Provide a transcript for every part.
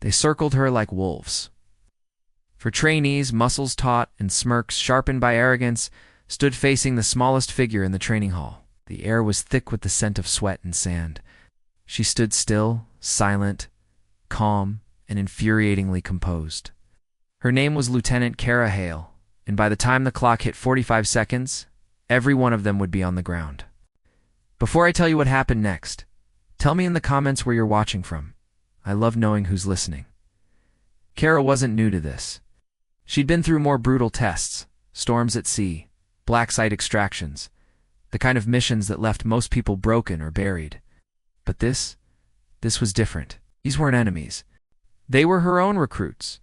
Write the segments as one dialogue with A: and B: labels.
A: They circled her like wolves. For trainees, muscles taut and smirks sharpened by arrogance, stood facing the smallest figure in the training hall. The air was thick with the scent of sweat and sand. She stood still, silent, calm, and infuriatingly composed. Her name was Lieutenant Kara Hale, and by the time the clock hit 45 seconds, every one of them would be on the ground. Before I tell you what happened next, tell me in the comments where you're watching from. I love knowing who's listening. Kara wasn't new to this. She'd been through more brutal tests, storms at sea, black site extractions, the kind of missions that left most people broken or buried. But this was different. These weren't enemies. They were her own recruits.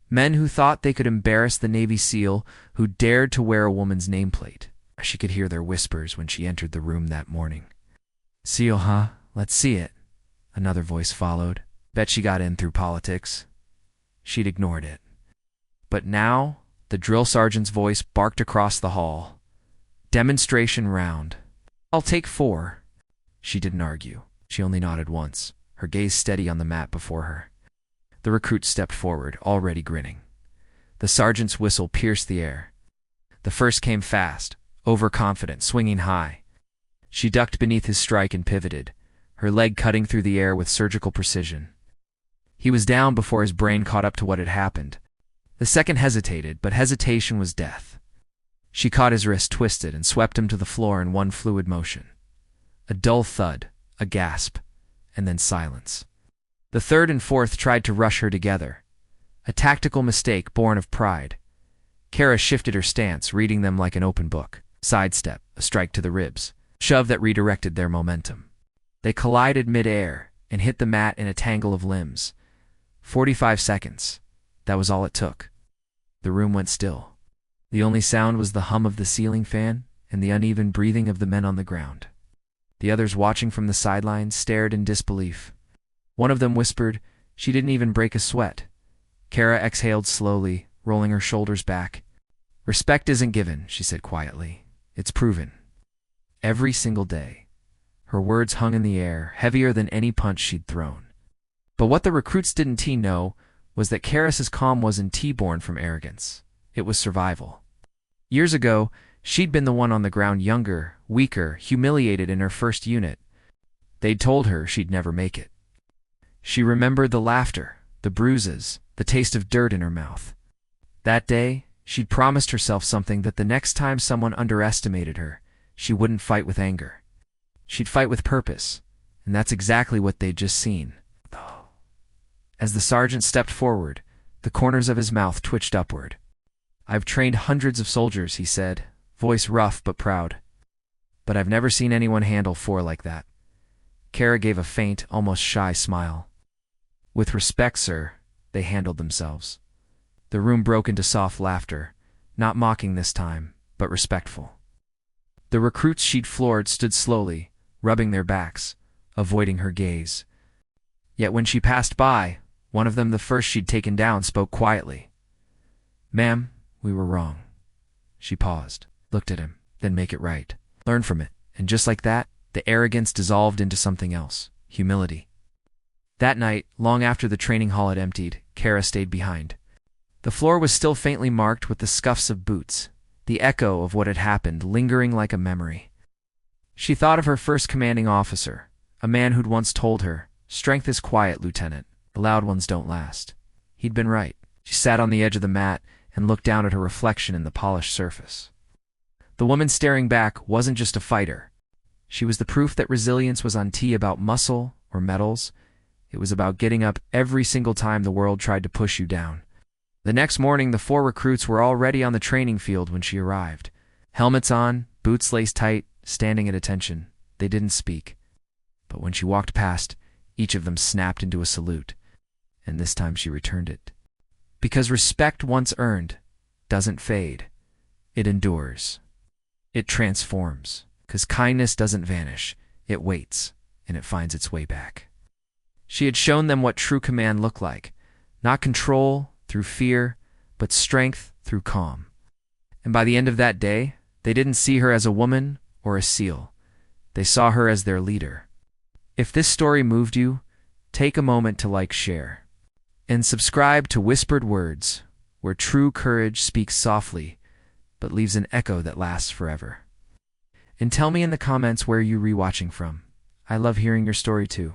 A: Men who thought they could embarrass the Navy SEAL, who dared to wear a woman's nameplate. She could hear their whispers when she entered the room that morning. "SEAL, huh? Let's see it." Another voice followed. "Bet she got in through politics." She'd ignored it. But now, the drill sergeant's voice barked across the hall. "Demonstration round. I'll take 4. She didn't argue. She only nodded once, her gaze steady on the map before her. The recruit stepped forward, already grinning. The sergeant's whistle pierced the air. The first came fast, overconfident, swinging high. She ducked beneath his strike and pivoted, her leg cutting through the air with surgical precision. He was down before his brain caught up to what had happened. The second hesitated, but hesitation was death. She caught his wrist twisted and swept him to the floor in one fluid motion. A dull thud, a gasp, and then silence. The third and fourth tried to rush her together. A tactical mistake born of pride. Kara shifted her stance, reading them like an open book. Sidestep, a strike to the ribs, shove that redirected their momentum. They collided mid-air and hit the mat in a tangle of limbs. 45 seconds. That was all it took. The room went still. The only sound was the hum of the ceiling fan and the uneven breathing of the men on the ground. The others watching from the sidelines stared in disbelief. One of them whispered, "She didn't even break a sweat." Kara exhaled slowly, rolling her shoulders back. "Respect isn't given," she said quietly. "It's proven." Every single day. Her words hung in the air, heavier than any punch she'd thrown. But what the recruits didn't know was that Kara's calm wasn't born from arrogance. It was survival. Years ago, she'd been the one on the ground, younger, weaker, humiliated in her first unit. They'd told her she'd never make it. She remembered the laughter, the bruises, the taste of dirt in her mouth. That day, she'd promised herself something, that the next time someone underestimated her, she wouldn't fight with anger. She'd fight with purpose, and that's exactly what they'd just seen. As the sergeant stepped forward, the corners of his mouth twitched upward. "I've trained hundreds of soldiers," he said, voice rough but proud. "But I've never seen anyone handle 4 like that." Kara gave a faint, almost shy smile. "With respect, sir, they handled themselves." The room broke into soft laughter, not mocking this time, but respectful. The recruits she'd floored stood slowly, rubbing their backs, avoiding her gaze. Yet when she passed by, one of them, the first she'd taken down, spoke quietly. "Ma'am, we were wrong." She paused, looked at him, "Then make it right. Learn from it." And just like that, the arrogance dissolved into something else, humility. That night, long after the training hall had emptied, Kara stayed behind. The floor was still faintly marked with the scuffs of boots, the echo of what had happened lingering like a memory. She thought of her first commanding officer, a man who'd once told her, "Strength is quiet, Lieutenant. The loud ones don't last." He'd been right. She sat on the edge of the mat and looked down at her reflection in the polished surface. The woman staring back wasn't just a fighter. She was the proof that resilience was on about muscle or medals. It was about getting up every single time the world tried to push you down. The next morning, the 4 recruits were already on the training field when she arrived. Helmets on, boots laced tight, standing at attention. They didn't speak. But when she walked past, each of them snapped into a salute. And this time she returned it. Because respect once earned doesn't fade. It endures. It transforms. Because kindness doesn't vanish. It waits, and it finds its way back. She had shown them what true command looked like. Not control through fear, but strength through calm. And by the end of that day, they didn't see her as a woman or a SEAL. They saw her as their leader. If this story moved you, take a moment to share. And subscribe to Whispered Words, where true courage speaks softly, but leaves an echo that lasts forever. And tell me in the comments where you're rewatching from. I love hearing your story too.